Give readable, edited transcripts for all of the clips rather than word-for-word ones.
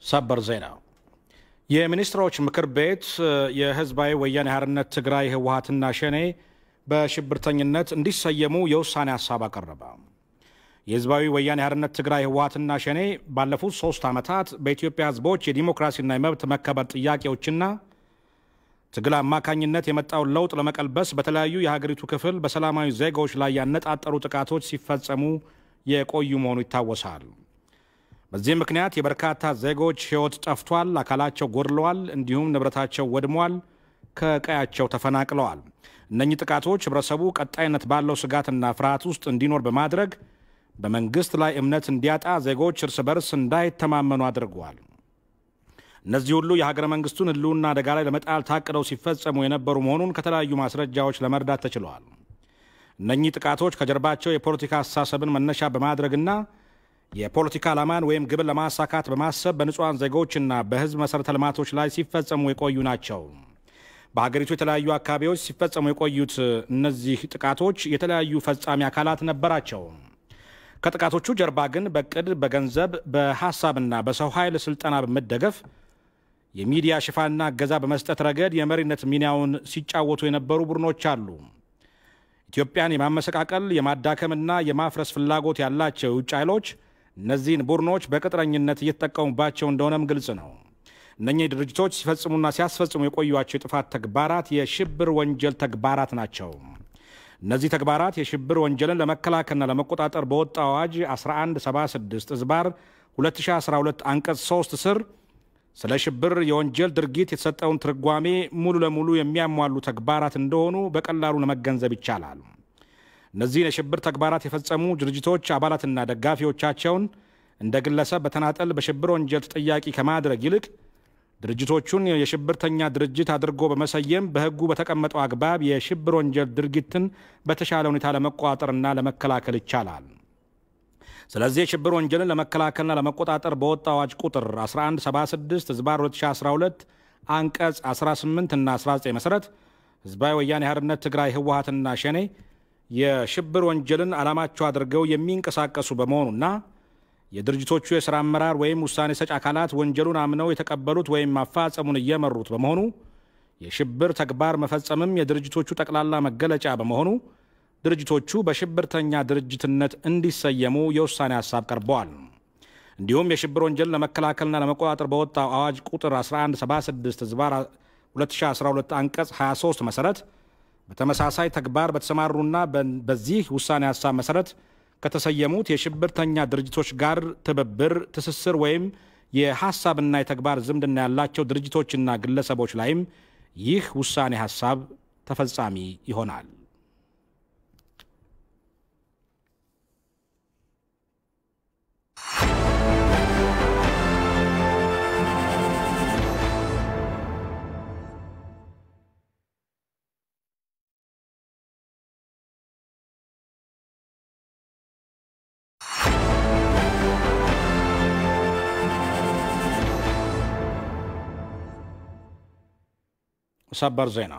ሰበር ዜና የሚኒስትሮች ምክር ቤት የህዝባዊ ወያኔ ሓርነት ትግራይ ህወሓትና ሸኔ በሽብርተኝነት እንዲሰየሙ የውሳኔ ሐሳብ አቀረበ። የህዝባዊ ወያኔ ሓርነት ትግራይ ህወሓትና ሸኔ ባለፉት 3 ዓመታት በኢትዮጵያ ህዝቦች የዲሞክራሲና የመብት መከበር ጥያቄዎችና ትግል አማካኝነት የመጣውን ለውጥ ለመቀልበስ በተለያዩ የሀገሪቱ ክፍል በሰላማዊ ዜጎች ላይ ያነጣጠሩ ጥቃቶች ሲፈጸሙ የቆዩ መሆኑ ይታወሳል። በዚህ ምክንያት የበርካታ ዜጎች ህይወት ጠፍቷል፣ አካላቸው ጎድለዋል፣ እንዲሁም ንብረታቸው ወድሟል፣ ከቀያቸው ተፈናቅለዋል። እነኚህ ጥቃቶች ህብረተሰቡ ቀጣይነት ባለው ስጋትና ፍርሃት ውስጥ እንዲኖር በማድረግ በመንግስት ላይ እምነት እንዲያጣ ዜጎች እርስ በርስ እንዳይተማመኑ አድርገዋል። እነዚህ ሁሉ የሀገረ መንግስቱን ህልውና አደጋ ላይ ለመጣል ታቅደው ሲፈጸሙ የነበሩ መሆኑን ከተለያዩ ማስረጃዎች ለመረዳት ተችሏል። እነኚህ ጥቃቶች ከጀርባቸው የፖለቲካ አስተሳሰብን መነሻ በማድረግና የፖለቲካ ዓላማን ወይም ግብን ለማሳካት በማሰብ በንጹሃን ዜጎችና በህዝብ መሰረተ ልማቶች ላይ ሲፈጸሙ የቆዩ ናቸው። በሀገሪቱ የተለያዩ አካባቢዎች ሲፈጸሙ የቆዩት እነዚህ ጥቃቶች የተለያዩ ፈጻሚ አካላት ነበራቸው። ከጥቃቶቹ ጀርባ ግን በቅድ በገንዘብ በሐሳብና በሰው ኃይል ስልጠና በመደገፍ የሚዲያ ሽፋንና እገዛ በመስጠት ረገድ የመሪነት ሚናውን ሲጫወቱ የነበሩ ቡድኖች አሉ። ኢትዮጵያን የማመሰቃቀል የማዳከምና የማፍረስ ፍላጎት ያላቸው የውጭ ኃይሎች እነዚህን ቡድኖች በቅጥረኝነት እየተጠቀሙባቸው እንደሆነም ግልጽ ነው። እነኚህ ድርጅቶች ሲፈጽሙና ሲያስፈጽሙ የቆዩዋቸው የጥፋት ተግባራት የሽብር ወንጀል ተግባራት ናቸው። እነዚህ ተግባራት የሽብር ወንጀልን ለመከላከልና ለመቆጣጠር በወጣው አዋጅ 1176/2012 አንቀጽ 3 ስር ስለ ሽብር የወንጀል ድርጊት የተሰጠውን ትርጓሜ ሙሉ ለሙሉ የሚያሟሉ ተግባራት እንደሆኑ በቀላሉ ለመገንዘብ ይቻላል። እነዚህ የሽብር ተግባራት የፈጸሙ ድርጅቶች አባላትና ደጋፊዎቻቸውን እንደ ግለሰብ በተናጠል በሽብር ወንጀል ተጠያቂ ከማድረግ ይልቅ ድርጅቶቹን የሽብርተኛ ድርጅት አድርጎ በመሰየም በህጉ በተቀመጠው አግባብ የሽብር ወንጀል ድርጊትን በተሻለ ሁኔታ ለመቆጣጠርና ለመከላከል ይቻላል። ስለዚህ የሽብር ወንጀልን ለመከላከልና ለመቆጣጠር በወጣው አዋጅ ቁጥር 1176/2012 አንቀጽ 18 እና 19 መሰረት ህዝባዊ ወያኔ ሓርነት ትግራይ ህወሓትና ሸኔ የሽብር ወንጀልን ዓላማቸው አድርገው የሚንቀሳቀሱ በመሆኑና የድርጅቶቹ የሥራ አመራር ወይም ውሳኔ ሰጭ አካላት ወንጀሉን አምነው የተቀበሉት ወይም ማፋጸሙን እየመሩት በመሆኑ የሽብር ተግባር መፈጸምም የድርጅቶቹ ጠቅላላ መገለጫ በመሆኑ ድርጅቶቹ በሽብርተኛ ድርጅትነት እንዲሰየሙ የውሳኔ ሐሳብ ቀርበዋል። እንዲሁም የሽብር ወንጀልን ለመከላከልና ለመቆጣጠር በወጣው አዋጅ ቁጥር 1176/2012 አንቀጽ 23 መሰረት በተመሳሳይ ተግባር በተሰማሩና በዚህ ውሳኔ ሐሳብ መሰረት ከተሰየሙት የሽብርተኛ ድርጅቶች ጋር ትብብር፣ ትስስር ወይም የሐሳብና የተግባር ዝምድና ያላቸው ድርጅቶችና ግለሰቦች ላይም ይህ ውሳኔ ሐሳብ ተፈጻሚ ይሆናል። ሰበር ዜና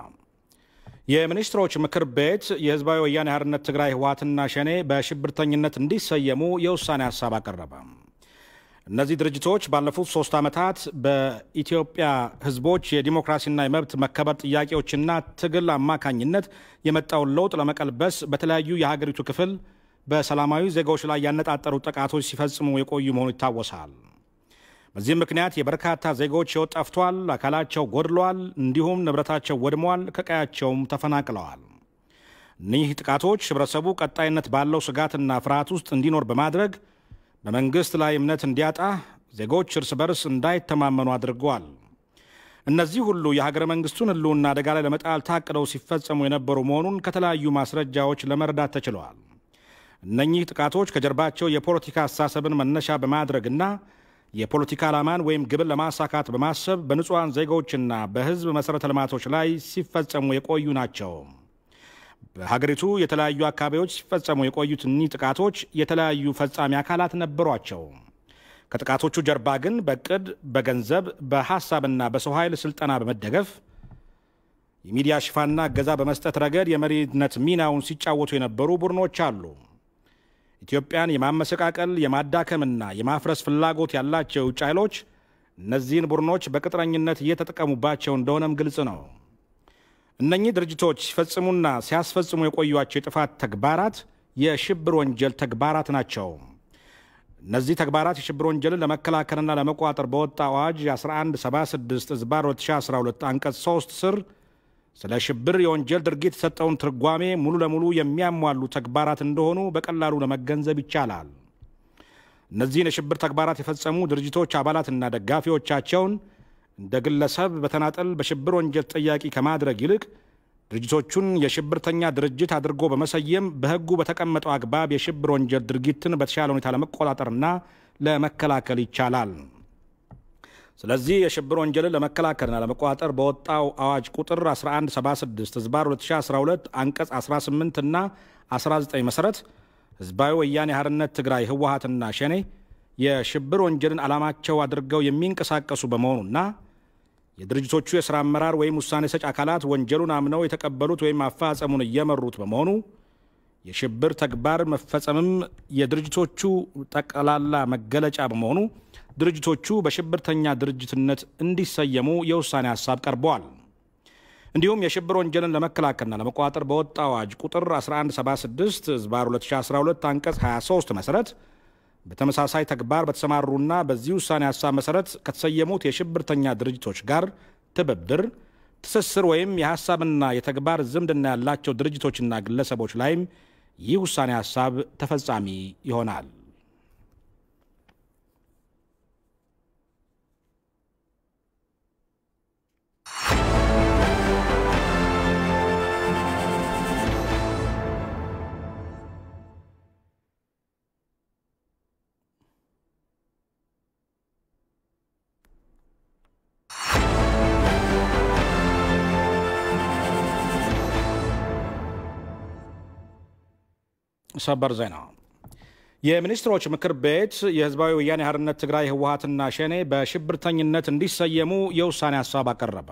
የሚኒስትሮች ምክር ቤት የህዝባዊ ወያኔ ሓርነት ትግራይ ህወሓትና ሸኔ በሽብርተኝነት እንዲሰየሙ የውሳኔ ሐሳብ አቀረበ። እነዚህ ድርጅቶች ባለፉት 3 ዓመታት በኢትዮጵያ ህዝቦች የዲሞክራሲና የመብት መከበር ጥያቄዎችና ትግል አማካኝነት የመጣውን ለውጥ ለመቀልበስ በተለያዩ የሀገሪቱ ክፍል በሰላማዊ ዜጎች ላይ ያነጣጠሩ ጥቃቶች ሲፈጽሙ የቆዩ መሆኑ ይታወሳል። በዚህ ምክንያት የበርካታ ዜጎች ህይወት ጠፍቷል፣ አካላቸው ጎድለዋል፣ እንዲሁም ንብረታቸው ወድሟል፣ ከቀያቸውም ተፈናቅለዋል። እነዚህ ጥቃቶች ህብረተሰቡ ቀጣይነት ባለው ስጋትና ፍርሃት ውስጥ እንዲኖር በማድረግ በመንግስት ላይ እምነት እንዲያጣ ዜጎች እርስ በርስ እንዳይተማመኑ አድርገዋል። እነዚህ ሁሉ የሀገረ መንግስቱን ህልውና አደጋ ላይ ለመጣል ታቅደው ሲፈጸሙ የነበሩ መሆኑን ከተለያዩ ማስረጃዎች ለመረዳት ተችሏል። እነኚህ ጥቃቶች ከጀርባቸው የፖለቲካ አስተሳሰብን መነሻ በማድረግና የፖለቲካ ዓላማን ወይም ግብን ለማሳካት በማሰብ በንጹሃን ዜጎችና በህዝብ መሰረተ ልማቶች ላይ ሲፈጸሙ የቆዩ ናቸው። በሀገሪቱ የተለያዩ አካባቢዎች ሲፈጸሙ የቆዩት እነዚህ ጥቃቶች የተለያዩ ፈጻሚ አካላት ነበሯቸው። ከጥቃቶቹ ጀርባ ግን በቅድ በገንዘብ በሐሳብና በሰው ኃይል ስልጠና በመደገፍ የሚዲያ ሽፋንና እገዛ በመስጠት ረገድ የመሪነት ሚናውን ሲጫወቱ የነበሩ ቡድኖች አሉ። ኢትዮጵያን የማመሰቃቀል የማዳከምና የማፍረስ ፍላጎት ያላቸው የውጭ ኃይሎች እነዚህን ቡድኖች በቅጥረኝነት እየተጠቀሙባቸው እንደሆነም ግልጽ ነው። እነኚህ ድርጅቶች ሲፈጽሙና ሲያስፈጽሙ የቆዩዋቸው የጥፋት ተግባራት የሽብር ወንጀል ተግባራት ናቸው። እነዚህ ተግባራት የሽብር ወንጀልን ለመከላከልና ለመቆጣጠር በወጣ አዋጅ 1176/2012 አንቀጽ 3 ስር ስለ ሽብር የወንጀል ድርጊት የሰጠውን ትርጓሜ ሙሉ ለሙሉ የሚያሟሉ ተግባራት እንደሆኑ በቀላሉ ለመገንዘብ ይቻላል። እነዚህን የሽብር ተግባራት የፈጸሙ ድርጅቶች አባላትና ደጋፊዎቻቸውን እንደ ግለሰብ በተናጠል በሽብር ወንጀል ተጠያቂ ከማድረግ ይልቅ ድርጅቶቹን የሽብርተኛ ድርጅት አድርጎ በመሰየም በሕጉ በተቀመጠው አግባብ የሽብር ወንጀል ድርጊትን በተሻለ ሁኔታ ለመቆጣጠርና ለመከላከል ይቻላል። ስለዚህ የሽብር ወንጀልን ለመከላከልና ለመቆጣጠር በወጣው አዋጅ ቁጥር 1176/2012 አንቀጽ 18 እና 19 መሰረት ህዝባዊ ወያኔ ሓርነት ትግራይ ህወሓትና ሸኔ የሽብር ወንጀልን ዓላማቸው አድርገው የሚንቀሳቀሱ በመሆኑና የድርጅቶቹ የሥራ አመራር ወይም ውሳኔ ሰጭ አካላት ወንጀሉን አምነው የተቀበሉት ወይም አፈጻጸሙን እየመሩት በመሆኑ የሽብር ተግባር መፈጸምም የድርጅቶቹ ጠቅላላ መገለጫ በመሆኑ ድርጅቶቹ በሽብርተኛ ድርጅትነት እንዲሰየሙ የውሳኔ ሐሳብ ቀርበዋል። እንዲሁም የሽብር ወንጀልን ለመከላከልና ለመቆጣጠር በወጣው አዋጅ ቁጥር 1176/2012 አንቀጽ 23 መሰረት በተመሳሳይ ተግባር በተሰማሩና በዚህ ውሳኔ ሐሳብ መሰረት ከተሰየሙት የሽብርተኛ ድርጅቶች ጋር ትብብር፣ ትስስር ወይም የሐሳብና የተግባር ዝምድና ያላቸው ድርጅቶችና ግለሰቦች ላይም ይህ ውሳኔ ሐሳብ ተፈጻሚ ይሆናል። ሰበር ዜና። የሚኒስትሮች ምክር ቤት የህዝባዊ ወያኔ ሓርነት ትግራይ ህወሓትና ሸኔ በሽብርተኝነት እንዲሰየሙ የውሳኔ ሐሳብ አቀረበ።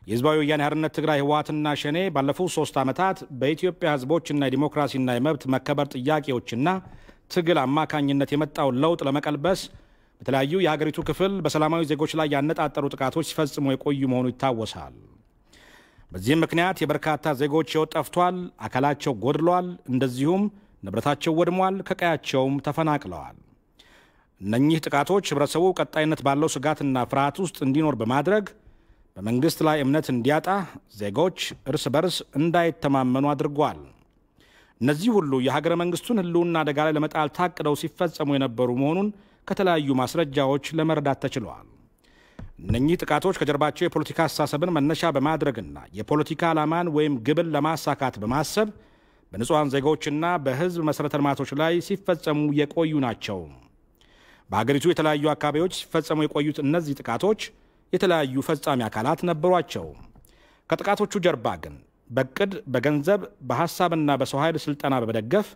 የህዝባዊ ወያኔ ሓርነት ትግራይ ህወሓትና ሸኔ ባለፉት 3 ዓመታት በኢትዮጵያ ህዝቦችና የዲሞክራሲና የመብት መከበር ጥያቄዎችና ትግል አማካኝነት የመጣውን ለውጥ ለመቀልበስ በተለያዩ የሀገሪቱ ክፍል በሰላማዊ ዜጎች ላይ ያነጣጠሩ ጥቃቶች ሲፈጽሙ የቆዩ መሆኑ ይታወሳል። በዚህም ምክንያት የበርካታ ዜጎች ሕይወት ጠፍቷል፣ አካላቸው ጎድሏል፣ እንደዚሁም ንብረታቸው ወድሟል፣ ከቀያቸውም ተፈናቅለዋል። እነኚህ ጥቃቶች ህብረተሰቡ ቀጣይነት ባለው ስጋትና ፍርሃት ውስጥ እንዲኖር በማድረግ በመንግስት ላይ እምነት እንዲያጣ፣ ዜጎች እርስ በርስ እንዳይተማመኑ አድርጓል። እነዚህ ሁሉ የሀገረ መንግስቱን ህልውና አደጋ ላይ ለመጣል ታቅደው ሲፈጸሙ የነበሩ መሆኑን ከተለያዩ ማስረጃዎች ለመረዳት ተችሏል። እነኚህ ጥቃቶች ከጀርባቸው የፖለቲካ አስተሳሰብን መነሻ በማድረግና የፖለቲካ ዓላማን ወይም ግብን ለማሳካት በማሰብ በንጹሃን ዜጎችና በህዝብ መሠረተ ልማቶች ላይ ሲፈጸሙ የቆዩ ናቸው። በሀገሪቱ የተለያዩ አካባቢዎች ሲፈጸሙ የቆዩት እነዚህ ጥቃቶች የተለያዩ ፈጻሚ አካላት ነበሯቸው። ከጥቃቶቹ ጀርባ ግን በቅድ፣ በገንዘብ፣ በሐሳብና በሰው ኃይል ስልጠና በመደገፍ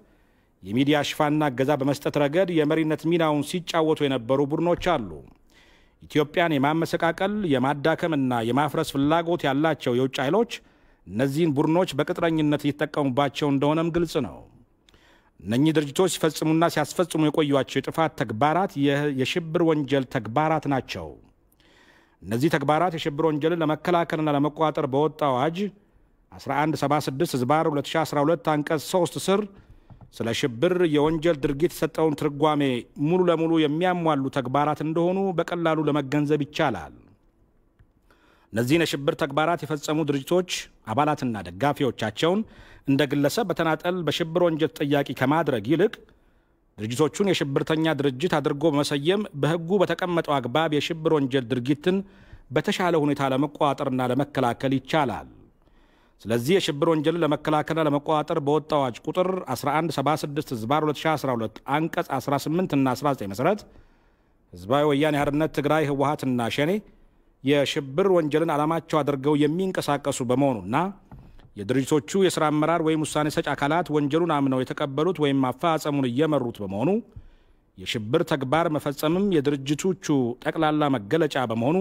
የሚዲያ ሽፋንና እገዛ በመስጠት ረገድ የመሪነት ሚናውን ሲጫወቱ የነበሩ ቡድኖች አሉ። ኢትዮጵያን የማመሰቃቀል የማዳከምና የማፍረስ ፍላጎት ያላቸው የውጭ ኃይሎች እነዚህን ቡድኖች በቅጥረኝነት እየተጠቀሙባቸው እንደሆነም ግልጽ ነው። እነኚህ ድርጅቶች ሲፈጽሙና ሲያስፈጽሙ የቆዩዋቸው የጥፋት ተግባራት የሽብር ወንጀል ተግባራት ናቸው። እነዚህ ተግባራት የሽብር ወንጀልን ለመከላከልና ለመቆጣጠር በወጣው አዋጅ 1176/2012 አንቀጽ 3 ስር ስለ ሽብር የወንጀል ድርጊት የሰጠውን ትርጓሜ ሙሉ ለሙሉ የሚያሟሉ ተግባራት እንደሆኑ በቀላሉ ለመገንዘብ ይቻላል። እነዚህን የሽብር ተግባራት የፈጸሙ ድርጅቶች አባላትና ደጋፊዎቻቸውን እንደ ግለሰብ በተናጠል በሽብር ወንጀል ተጠያቂ ከማድረግ ይልቅ ድርጅቶቹን የሽብርተኛ ድርጅት አድርጎ በመሰየም በሕጉ በተቀመጠው አግባብ የሽብር ወንጀል ድርጊትን በተሻለ ሁኔታ ለመቆጣጠርና ለመከላከል ይቻላል። ስለዚህ የሽብር ወንጀልን ለመከላከልና ለመቆጣጠር በወጣው አዋጅ ቁጥር 1176/2012 አንቀጽ 18 እና 19 መሰረት ህዝባዊ ወያኔ ሓርነት ትግራይ ህወሓትና ሸኔ የሽብር ወንጀልን ዓላማቸው አድርገው የሚንቀሳቀሱ በመሆኑና የድርጅቶቹ የሥራ አመራር ወይም ውሳኔ ሰጭ አካላት ወንጀሉን አምነው የተቀበሉት ወይም አፈጻጸሙን እየመሩት በመሆኑ የሽብር ተግባር መፈጸምም የድርጅቶቹ ጠቅላላ መገለጫ በመሆኑ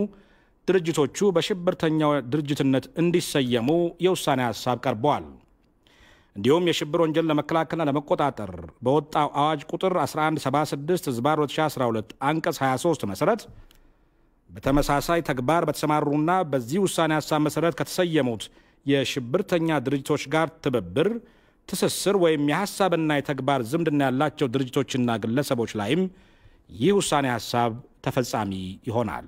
ድርጅቶቹ በሽብርተኛው ድርጅትነት እንዲሰየሙ የውሳኔ ሐሳብ ቀርበዋል። እንዲሁም የሽብር ወንጀልን ለመከላከልና ለመቆጣጠር በወጣው አዋጅ ቁጥር 1176/2012 አንቀጽ 23 መሰረት በተመሳሳይ ተግባር በተሰማሩና በዚህ ውሳኔ ሐሳብ መሰረት ከተሰየሙት የሽብርተኛ ድርጅቶች ጋር ትብብር፣ ትስስር ወይም የሐሳብና የተግባር ዝምድና ያላቸው ድርጅቶችና ግለሰቦች ላይም ይህ ውሳኔ ሐሳብ ተፈጻሚ ይሆናል።